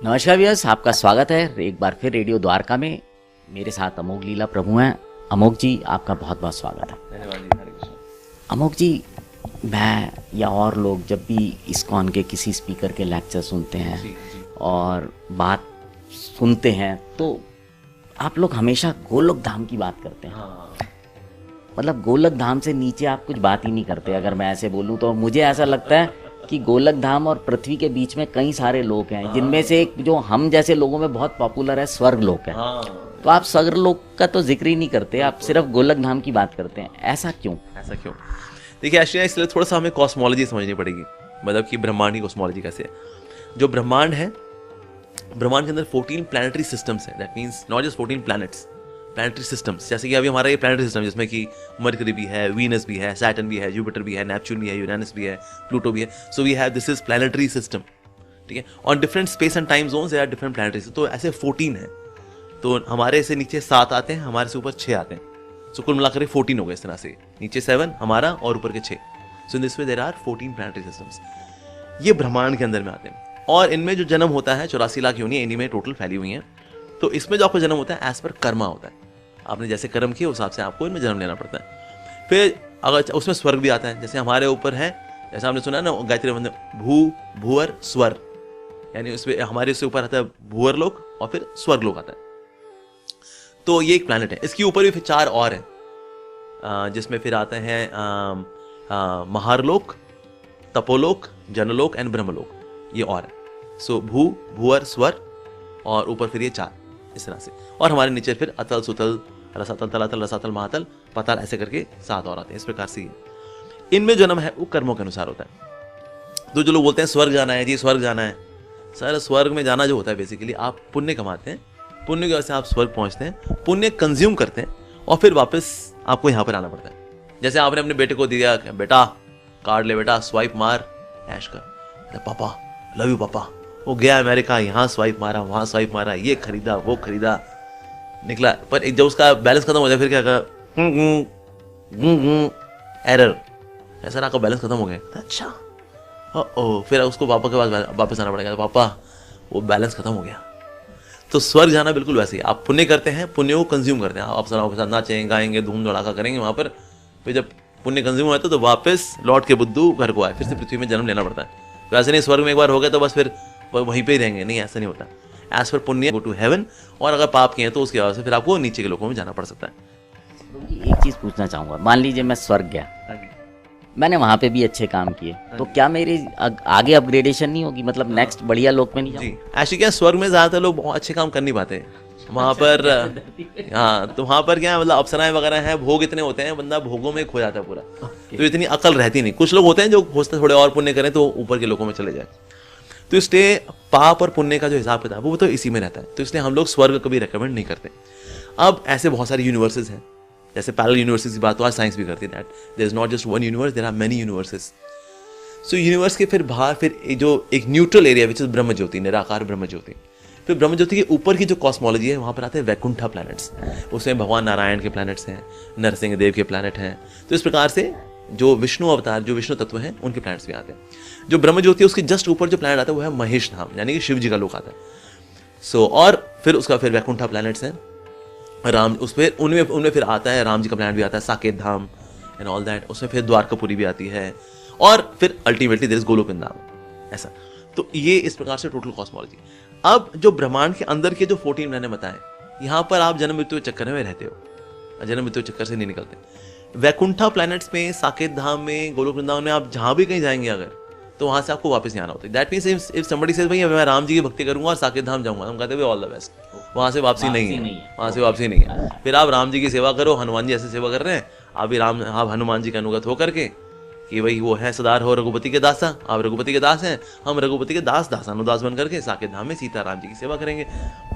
नमस्कार व्यूअर्स, आपका स्वागत है एक बार फिर रेडियो द्वारका में। मेरे साथ अमोघ लीला प्रभु हैं। अमोघ जी, आपका बहुत बहुत स्वागत है। धन्यवाद जी, हरे कृष्ण। अमोघ जी, मैं या और लोग जब भी इस्कॉन के किसी स्पीकर के लेक्चर सुनते हैं जी। और बात सुनते हैं तो आप लोग हमेशा गोलोक धाम की बात करते हैं। हाँ, मतलब गोलक धाम से नीचे आप कुछ बात ही नहीं करते। अगर मैं ऐसे बोलूँ तो मुझे ऐसा लगता है कि गोलक धाम और पृथ्वी के बीच में कई सारे लोग हैं, जिनमें से एक जो हम जैसे लोगों में बहुत पॉपुलर है, स्वर्ग लोक है। हाँ। तो आप स्वर्ग लोक का तो जिक्र ही नहीं करते, आप सिर्फ गोलक धाम की बात करते हैं। ऐसा क्यों? ऐसा क्यों? देखिए एक्चुअली इसलिए थोड़ा सा हमें कॉस्मोलॉजी समझनी पड़ेगी, मतलब कि ब्रह्मांड की कॉस्मोलॉजी कैसे है। जो ब्रह्मांड है, ब्रह्मांड के अंदर 14 प्लैनेटरी सिस्टम्स हैं। That means not just 14 planets, planetary systems. जैसे कि अभी हमारा ये प्लैनेटरी सिस्टम जिसमें कि मरकरी भी है, वीनस भी है, सैटर्न भी है, जुपिटर भी है, नेपच्यून भी है, यूरेनस भी है, प्लूटो भी है। So we have this is planetary system, ठीक है। On different space and time zones there are different planetary. तो ऐसे 14 है। तो हमारे से नीचे 7 आते हैं, हमारे से ऊपर 6 आते हैं। सो कुल मिलाकर 14 हो गए इस तरह से। नीचे 7 हमारा और ऊपर के 6। So in this way there are 14 planetary systems. ये ब्रह्मांड के अंदर में आते हैं और इनमें जो जन्म होता है 84 लाख योनियां इन्हीं में टोटल फैली हुई हैं। तो इसमें जो आपको जन्म होता है एज पर कर्मा होता है। आपने जैसे कर्म किए उस हिसाब से आपको इनमें जन्म लेना पड़ता है। फिर अगर उसमें स्वर्ग भी आता है, जैसे हमारे ऊपर है, जैसे आपने सुना ना गायत्री मंत्र, भू भूअर स्वर, यानी उसमें हमारे उससे ऊपर आता है भूअर लोक और फिर स्वर्ग लोक आता है। तो ये एक प्लैनेट है। इसके ऊपर भी फिर 4 और हैं, जिसमें फिर आते हैं महारलोक, तपोलोक, जनलोक एंड ब्रह्मलोक। ये और है। सो भू भूअर स्वर और ऊपर फिर ये 4 इस तरह से। और हमारे नीचे फिर अतल सुतल रसातल तलातल रसातल महातल पताल, ऐसे करके 7 और आते हैं। इस प्रकार से इनमें जन्म है वो कर्मों के अनुसार होता है। तो जो लोग बोलते हैं स्वर्ग जाना है जी, स्वर्ग जाना है, सर स्वर्ग में जाना जो होता है बेसिकली आप पुण्य कमाते हैं, पुण्य की वजह से आप स्वर्ग पहुंचते हैं, पुण्य कंज्यूम करते हैं और फिर वापस आपको यहाँ पर आना पड़ता है। जैसे आपने अपने बेटे को दिया, बेटा कार्ड ले बेटा, स्वाइप मार, ऐश कर। अरे पापा लव यू पापा। वो गया अमेरिका, यहाँ स्वाइप मारा, वहाँ स्वाइप मारा, ये खरीदा वो खरीदा, निकला। पर जब उसका बैलेंस खत्म हो जाए फिर क्या कहा, एरर, ऐसा ना आपका बैलेंस खत्म हो गया। अच्छा फिर उसको पापा के पास वापस आना पड़ेगा, पापा वो बैलेंस खत्म हो गया। तो स्वर्ग जाना बिल्कुल वैसे ही, आप पुण्य करते हैं, पुण्य को कंज्यूम करते हैं, आप अप्सराओं के साथ नाचेंगे गाएंगे, धूम धड़ाका करेंगे वहाँ पर। फिर जब पुण्य कंज्यूम होता है तो वापस लौट के बुद्धू घर को आए, फिर से पृथ्वी में जन्म लेना पड़ता है। तो ऐसे नहीं स्वर्ग में एक बार हो गया तो बस फिर वहीं पे ही रहेंगे, नहीं, ऐसा नहीं होता। एज पर पुण्य गो टू हेवन, और अगर पाप किए हैं तो उसकी वजह से फिर आपको नीचे के लोगों में जाना पड़ सकता है। एक चीज़ पूछना चाहूँगा, मान लीजिए मैं स्वर्ग गया, मैंने वहाँ पे भी अच्छे काम किए, तो क्या मेरी आगे अपग्रेडेशन नहीं होगी? मतलब नेक्स्ट बढ़िया लोक में नहीं जी, ऐसे क्या स्वर्ग में ज्यादातर लोग बहुत अच्छे काम कर नहीं पाते वहाँ पर। हाँ, तो वहाँ पर क्या मतलब अप्सराएं वगैरह हैं, भोग इतने होते हैं, बंदा भोगों में खो जाता है पूरा। तो इतनी अकल रहती नहीं। कुछ लोग होते हैं जो सोचते थोड़े और पुण्य करें तो ऊपर के लोगों में चले जाए। तो इसलिए पाप और पुण्य का जो हिसाब किताब वो तो इसी में रहता है। तो इसलिए हम लोग स्वर्ग कभी रेकमेंड नहीं करते। अब ऐसे बहुत सारे यूनिवर्सेस हैं, जैसे पैरेलल यूनिवर्सेस की बात तो आज साइंस भी करती है, that there is not just one universe, there are many universes. So universe के फिर बाहर फिर जो एक न्यूट्रल एरिया विच इज ब्रह्म ज्योति, निराकार ब्रह्म ज्योति। फिर ब्रह्म ज्योति के ऊपर की जो कॉस्मोलॉजी है वहाँ पर आते हैं वैकुंठा प्लैनेट्स। उसमें भगवान नारायण के प्लैनेट्स हैं, नरसिंह देव के प्लैनेट हैं। तो इस प्रकार से जो विष्णु अवतार, जो विष्णु तत्व हैं, उनके प्लैनेट्स भी आते हैं। जो ब्रह्म ज्योति है उसके जस्ट ऊपर जो प्लैनेट आता है वो है महेश धाम, यानी कि शिव जी का लोक आता है। सो और फिर उसका फिर वैकुंठा प्लैनेट्स हैं, राम उस पर उनमें फिर आता है राम जी का प्लैनेट भी आता है, Saket Dham and all that. उसमें फिर द्वारकापुरी भी आती है और फिर ultimately there is Golok Vrindavan, ऐसा। तो ये इस प्रकार से टोटल कॉस्मोलॉजी। अब जो ब्रह्मांड के अंदर के जो 14 मैंने बताए, यहाँ पर आप जन्म मृत्यु के चक्कर में रहते हो, जन्म मृत्यु चक्कर से नहीं निकलते। वैकुंठा प्लैनेट्स में, साकेत धाम में, गोलोक वृंदावन में आप जहां भी कहीं जाएंगे अगर, तो वहां से आपको वापस नहीं आना होता है। That means if somebody says भाई मैं राम जी की भक्ति करूंगा और साकेत धाम जाऊंगा, हम कहते हैं ऑल द बेस्ट, वहां से वापसी नहीं है, वहां से वापसी नहीं है। फिर आप राम जी की सेवा करो, हनुमान जी ऐसे सेवा कर रहे हैं, आप हनुमान जी का अनुगत होकर के कि भाई वो है सदार हो रघुपति के दासा, आप रघुपति के दास हैं, हम रघुपति के दास दासानुदास बन करके साकेत धाम में सीताराम जी की सेवा करेंगे,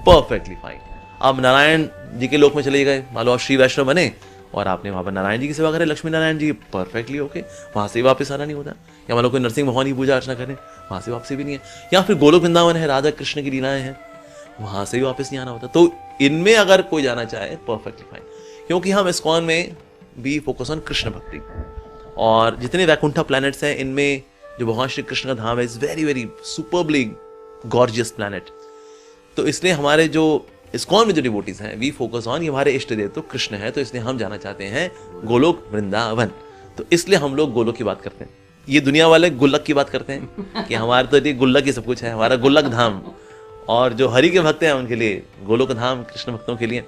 परफेक्टली फाइन। आप नारायण जी के लोक में चले गए, मान लो आप श्री वैष्णव बने और आपने वहां पर नारायण जी की सेवा करें, लक्ष्मी नारायण जी, परफेक्टली ओके, वहां से वापस आना नहीं होता। या मान लो कोई नरसिंह भगवान की पूजा अर्चना करें, वहां से वापसी भी नहीं है। या फिर गोलोक वृंदावन है, राधा कृष्ण की लीलाएं हैं, वहां से भी वापस नहीं आना होता। तो इनमें अगर कोई जाना चाहे परफेक्टली फाइन, क्योंकि हम इस्कॉन में भी फोकस ऑन कृष्ण भक्ति। और जितने वैकुंठा प्लैनेट्स हैं इनमें जो भगवान श्री कृष्ण का धाम है is very very superbly gorgeous planet. तो इसलिए हमारे जो इस्कॉन में जो डिवोटीज हैं, वी फोकस ऑन, ये हमारे इष्ट देव तो कृष्ण है, तो इसलिए हम जाना चाहते हैं गोलोक वृंदावन। तो इसलिए हम लोग गोलोक की बात करते हैं। ये दुनिया वाले गुल्लक की बात करते हैं कि हमारे तो ये गुल्लक ही सब कुछ है, हमारा गुल्लक धाम। और जो हरि के भक्त हैं उनके लिए गोलोक धाम, कृष्ण भक्तों के लिए।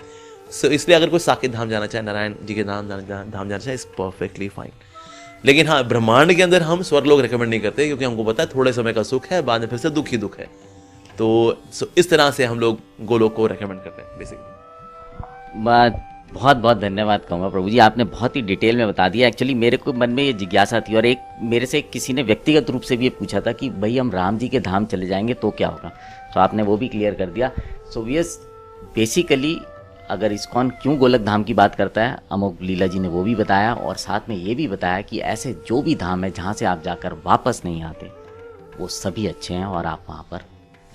सो इसलिए अगर कोई साकेत धाम जाना चाहे, नारायण जी के धाम जाना चाहे, इज परफेक्टली फाइन। लेकिन हाँ, ब्रह्मांड के अंदर हम स्वर्गलोक रिकमेंड नहीं करते, क्योंकि हमको पता है थोड़े समय का सुख है, बाद में फिर से दुख ही दुख है। तो इस तरह से हम लोग गोलोक को रेकमेंड करते हैं बेसिकली। बहुत बहुत धन्यवाद कहूँगा प्रभु जी, आपने बहुत ही डिटेल में बता दिया। एक्चुअली मेरे को मन में ये जिज्ञासा थी, और एक मेरे से किसी ने व्यक्तिगत रूप से भी ये पूछा था कि भाई हम राम जी के धाम चले जाएंगे तो क्या होगा, तो आपने वो भी क्लियर कर दिया। सो यस, बेसिकली अगर इस्कॉन क्यों गोलक धाम की बात करता है, अमोघ लीला जी ने वो भी बताया, और साथ में ये भी बताया कि ऐसे जो भी धाम है जहाँ से आप जाकर वापस नहीं आते, वो सभी अच्छे हैं और आप वहाँ पर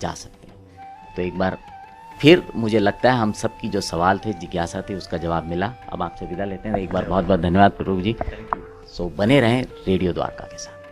जा सकते हैं। तो एक बार फिर मुझे लगता है हम सब की जो सवाल थे, जिज्ञासा थी, उसका जवाब मिला। अब आपसे विदा लेते हैं। एक बार बहुत बहुत धन्यवाद प्रभु जी। सो बने रहें रेडियो द्वारका के साथ।